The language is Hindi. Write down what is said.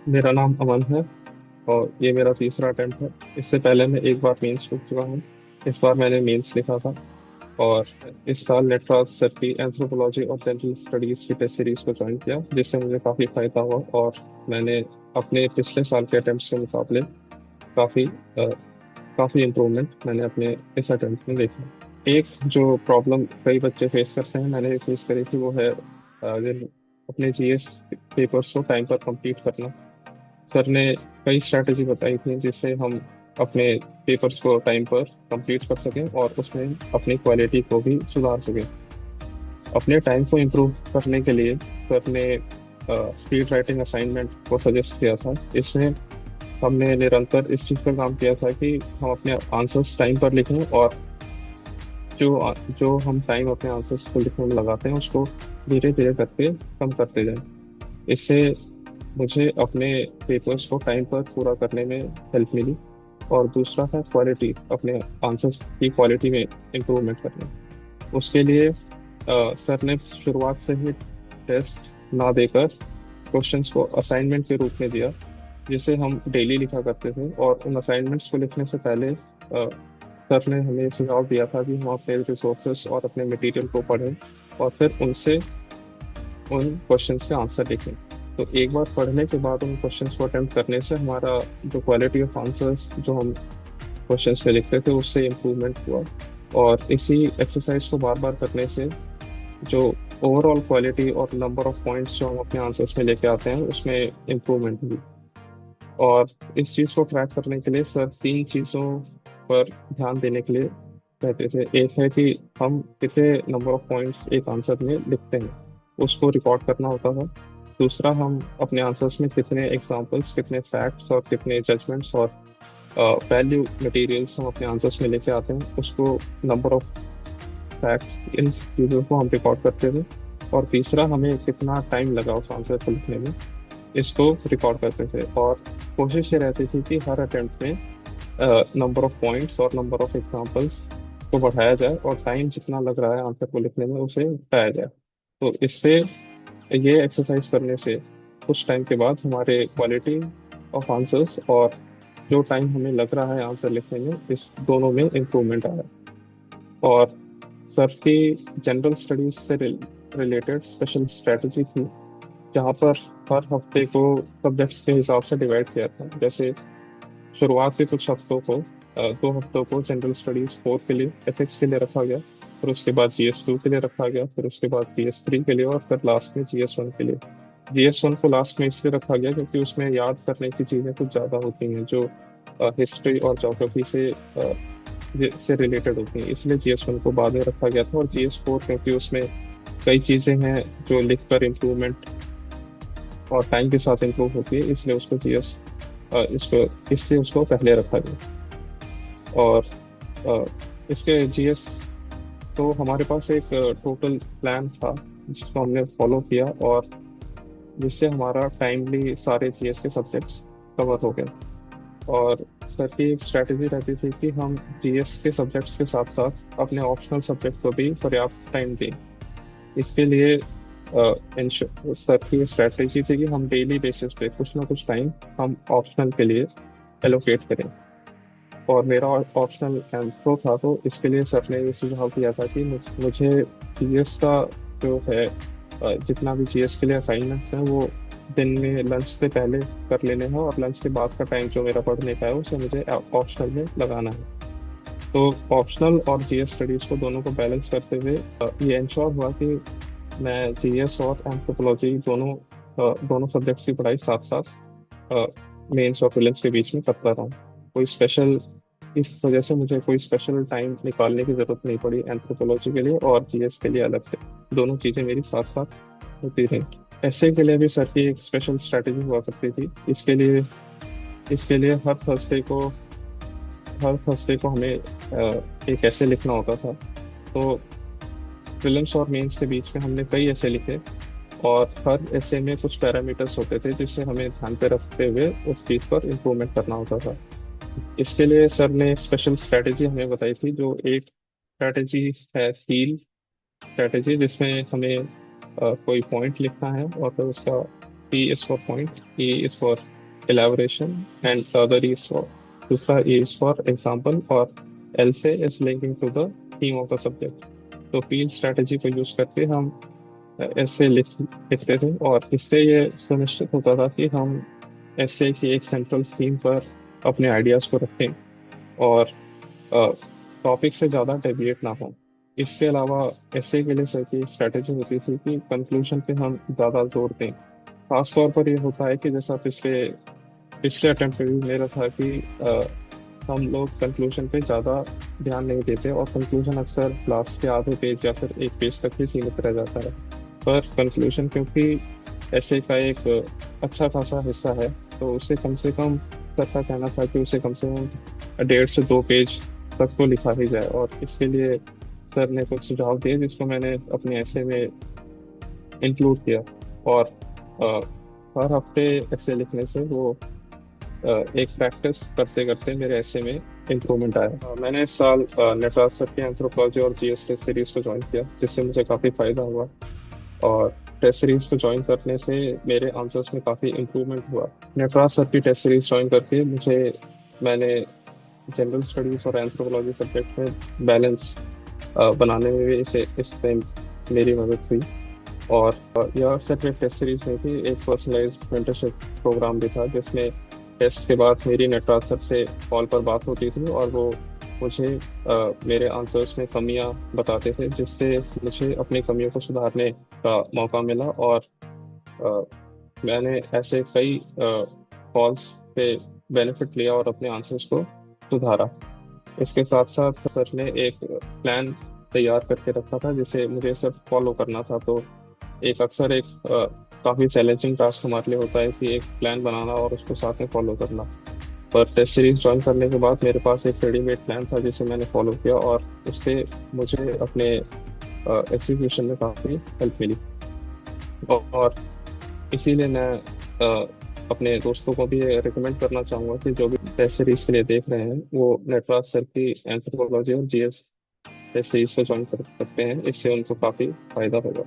मेरा नाम अमन है और ये मेरा तीसरा अटेम्प्ट है। इससे पहले मैं एक बार मेंस लिख चुका हूँ। इस बार मैंने मेंस लिखा था। और इस साल नेटवर्क सर की एंथ्रोपोलॉजी और जनरल स्टडीज की टेस्ट सीरीज को ज्वाइन किया, जिससे मुझे काफ़ी फायदा हुआ और मैंने अपने पिछले साल के अटेम्प्ट्स के मुकाबले काफ़ी काफ़ी इम्प्रूवमेंट मैंने अपने इस अटेम्प्ट में देखा। एक जो प्रॉब्लम कई बच्चे फेस करते हैं, मैंने फेस करी थी, वो है अपने जीएस पेपर्स को टाइम पर कंप्लीट करना। सर ने कई स्ट्रैटेजी बताई थी जिससे हम अपने पेपर्स को टाइम पर कंप्लीट कर सकें और उसमें अपनी क्वालिटी को भी सुधार सकें। अपने टाइम को इम्प्रूव करने के लिए सर ने स्पीड राइटिंग असाइनमेंट को सजेस्ट किया था। इसमें हमने निरंतर इस चीज़ पर काम किया था कि हम अपने आंसर्स टाइम पर लिखें और जो जो हम टाइम अपने आंसर्स को लिखने में लगाते हैं उसको धीरे धीरे करके कम करते जाएं। इससे मुझे अपने पेपर्स को टाइम पर पूरा करने में हेल्प मिली। और दूसरा था क्वालिटी, अपने आंसर्स की क्वालिटी में इम्प्रूवमेंट करना। उसके लिए सर ने शुरुआत से ही टेस्ट ना देकर क्वेश्चंस को असाइनमेंट के रूप में दिया, जिसे हम डेली लिखा करते थे। और उन असाइनमेंट्स को लिखने से पहले सर ने हमें सुझाव दिया था कि हम अपने रिसोर्सेस और अपने मटेरियल को पढ़ें और फिर उनसे उन क्वेश्चंस के आंसर लिखें। तो एक बार पढ़ने के बाद उन क्वेश्चंस को अटेम्प्ट करने से हमारा जो क्वालिटी ऑफ आंसर्स जो हम क्वेश्चंस पे लिखते थे उससे इम्प्रूवमेंट हुआ। और इसी एक्सरसाइज को बार बार करने से जो ओवरऑल क्वालिटी और नंबर ऑफ पॉइंट्स जो हम अपने आंसर्स में लेके आते हैं उसमें इम्प्रूवमेंट हुई। और इस चीज़ को ट्रैक करने के लिए सर तीन चीज़ों पर ध्यान देने के लिए कहते थे। एक है कि हम कितने नंबर ऑफ पॉइंट्स एक आंसर में लिखते हैं, उसको रिकॉर्ड करना होता था। दूसरा, हम अपने आंसर्स में कितने एग्जांपल्स, कितने फैक्ट्स और कितने जजमेंट्स और वैल्यू मटेरियल्स हम अपने आंसर्स में लेके आते हैं, उसको नंबर ऑफ फैक्ट्स, इन चीज़ों को हम रिकॉर्ड करते थे। और तीसरा, हमें कितना टाइम लगा उस आंसर को लिखने में, इसको रिकॉर्ड करते थे। और कोशिश ये रहती थी कि हर अटेम्प्ट में नंबर ऑफ पॉइंट्स और नंबर ऑफ एग्जांपल्स को बढ़ाया जाए और टाइम जितना लग रहा है आंसर को लिखने में उसे घटाया जाए। तो इससे, ये एक्सरसाइज करने से कुछ टाइम के बाद हमारे क्वालिटी ऑफ आंसर्स और जो टाइम हमें लग रहा है आंसर लिखने में, इस दोनों में इम्प्रूवमेंट आया। और सर की जनरल स्टडीज से रिलेटेड स्पेशल स्ट्रेटजी थी, जहाँ पर हर हफ्ते को सब्जेक्ट्स के हिसाब से डिवाइड किया था। जैसे शुरुआत के कुछ हफ्तों को, 2 हफ्तों को जनरल स्टडीज 4 के लिए, एथिक्स के लिए रखा गया। फिर उसके बाद जीएस 2 के लिए रखा गया, फिर उसके बाद जीएस 3 के लिए, और फिर लास्ट में जीएस 1 के लिए। जीएस 1 को लास्ट में इसलिए रखा गया क्योंकि उसमें याद करने की चीज़ें कुछ ज़्यादा होती हैं जो हिस्ट्री और ज्योग्राफी से रिलेटेड होती हैं, इसलिए जीएस 1 को बाद में रखा गया था। और जीएस 4 क्योंकि उसमें कई चीज़ें हैं जो लिखकर इम्प्रूवमेंट और टाइम के साथ इम्प्रूव होती है, इसलिए इसको इसलिए उसको पहले रखा गया। और अ, इसके जीएस, तो हमारे पास एक टोटल प्लान था जिसको हमने फॉलो किया और जिससे हमारा टाइमली सारे जीएस के सब्जेक्ट्स कवर हो गए। और सर की एक स्ट्रैटेजी रहती थी कि हम जीएस के सब्जेक्ट्स के साथ साथ अपने ऑप्शनल सब्जेक्ट को भी पर्याप्त टाइम दें। इसके लिए सर की स्ट्रैटेजी थी कि हम डेली बेसिस पे कुछ ना कुछ टाइम हम ऑप्शनल के लिए एलोकेट करें। और मेरा ऑप्शनल एंथ्रो था, तो इसके लिए सर ने ये सुझाव दिया था कि मुझे जीएस का जो है, जितना भी जीएस के लिए असाइनमेंट है वो दिन में लंच से पहले कर लेने हैं, और लंच के बाद का टाइम जो मेरा पढ़ने का है उसे मुझे ऑप्शनल में लगाना है। तो ऑप्शनल और जीएस स्टडीज को दोनों को बैलेंस करते हुए ये इंश्योर हुआ कि मैं जीएस और एंथ्रोपोलॉजी दोनों सब्जेक्ट्स की पढ़ाई साथ साथ मेंस और प्रीलिम्स के बीच में करता रहूँ। कोई स्पेशल इस वजह से मुझे कोई स्पेशल टाइम निकालने की ज़रूरत नहीं पड़ी एंथ्रोपोलॉजी के लिए और जीएस के लिए अलग से। दोनों चीज़ें मेरी साथ साथ होती रहीं। ऐसे के लिए भी सर की एक स्पेशल स्ट्रैटेजी हुआ करती थी। इसके लिए हर थर्सडे को हमें एक ऐसे लिखना होता था। तो प्रीलिम्स और मेंस के बीच में हमने कई ऐसे लिखे, और हर ऐसे में कुछ पैरामीटर्स होते थे जिसे हमें ध्यान पे रखते हुए उस चीज़ पर इम्प्रूवमेंट करना होता था। इसके लिए सर ने स्पेशल स्ट्रैटेजी हमें बताई थी। जो एक स्ट्रैटेजी है हील स्ट्रैटेजी, जिसमें हमें कोई पॉइंट लिखना है और फिर उसका P is for point, E is for elaboration, and the other is for दूसरा ए is for example, और एल से is linking to the theme of the subject. तो फील्ड स्ट्रेटेजी को यूज करके हम ऐसे लिखते थे, और इससे ये सुनिश्चित होता था कि हम ऐसे की एक सेंट्रल थीम पर अपने आइडियाज को रखें और टॉपिक से ज़्यादा डेविएट ना हो। इसके अलावा ऐसे के लिए सर की स्ट्रेटेजी होती थी कि कंक्लूजन पे हम ज़्यादा जोर दें। खास तौर पर ये होता है कि जैसा पिछले पिछले अटेम्प्ट में भी मेरा था कि हम लोग कंक्लूजन पे ज़्यादा ध्यान नहीं देते, और कंक्लूजन अक्सर लास्ट के आधे पेज या फिर एक पेज तक ही सीमित रह जाता है। पर कंक्लूजन क्योंकि ऐसे का एक अच्छा खासा हिस्सा है, तो उसे कम से कम, सर का कहना था कि उसे कम से कम 1.5 से 2 पेज तक तो लिखा ही जाए, और इसके लिए सर ने कुछ सुझाव दिए जिसको मैंने अपने ऐसे में इंक्लूड किया। और हर हफ्ते ऐसे लिखने से वो एक प्रैक्टिस करते करते मेरे ऐसे में इम्प्रूवमेंट आया। मैंने इस साल नटराज सर के एंथ्रोपोलॉजी और जीएस टेस्ट सीरीज को ज्वाइन किया, जिससे मुझे काफ़ी फायदा हुआ, और टेस्ट सीरीज को ज्वाइन करने से मेरे आंसर्स में काफ़ी इम्प्रूवमेंट हुआ। नटराज सर की टेस्ट सीरीज ज्वाइन करके मैंने जनरल स्टडीज और एंथ्रोपोलॉजी सब्जेक्ट में बैलेंस बनाने में भी इसे इस पे मेरी मदद हुई। और यह सिर्फ एक टेस्ट सीरीज नहीं थी, एक पर्सनलाइज्ड मेंटरशिप प्रोग्राम भी था, जिसमें टेस्ट के बाद मेरी नटराज सर से कॉल पर बात होती थी, और वो मुझे मेरे आंसर्स में कमियां बताते थे, जिससे मुझे अपनी कमियों को सुधारने का मौका मिला। और अ, मैंने ऐसे कई कॉल्स पे बेनिफिट लिया और अपने आंसर्स को सुधारा। इसके साथ साथ सर ने एक प्लान तैयार करके रखा था, जिसे मुझे सब फॉलो करना था। तो एक काफ़ी चैलेंजिंग टास्क हमारे लिए होता है कि एक प्लान बनाना और उसको साथ में फॉलो करना। पर टेस्ट सीरीज ज्वाइन करने के बाद मेरे पास एक रेडीमेड प्लान था जिसे मैंने फॉलो किया, और उससे मुझे अपने एग्जीक्यूशन में काफ़ी हेल्प मिली। और इसीलिए मैं अपने दोस्तों को भी रिकमेंड करना चाहूँगा कि जो भी टेस्ट सीरीज के लिए देख रहे हैं वो नटराज सर की एंथ्रोपोलॉजी और जीएस टेस्ट सीरीज को ज्वाइन कर सकते हैं, इससे उनको काफ़ी फायदा होगा।